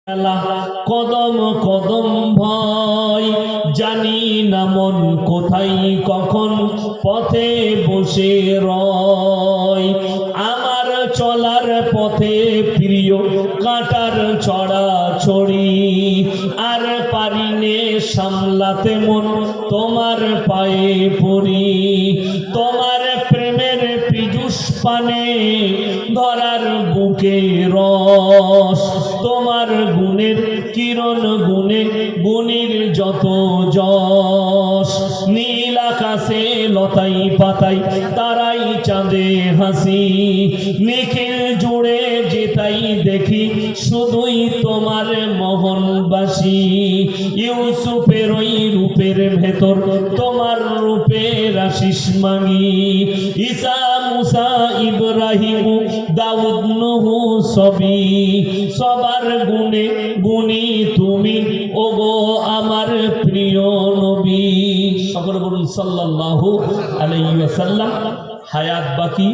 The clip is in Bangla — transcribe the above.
কদম কদম ভয়, জানি না মন কোথায় কখন পথে বসে রয়। আমার চলার পথে প্রিয় কাঁটার ছড়াছড়ি, আর পারিনে সামলাতে মন তোমার পায়ে পড়ি। তোমার প্রেমের পীযূষ পানে ধরার বুকে রস, তোমার গুণের কিরণ গুণে গুণীর যত যশ। নীল আকাশে লতাই পাতাই তারাই চাঁদে হাসি, নিখিল জুড়ে যেটাই দেখি শুধুই তোমার মোহনবাসী। ইউসুফের ওই রূপের ভেতর তোমার রূপের আশিস মাগি। ঈসা মুসা ইব্রাহিম দাউদ নূহ সবই, সবার গুণে গুণী তুমি ওগো আমার প্রিয় নবী। সকলে বলুন সাল্লাল্লাহু আলাইহি ওয়াসাল্লাম। হায়াত বাকি।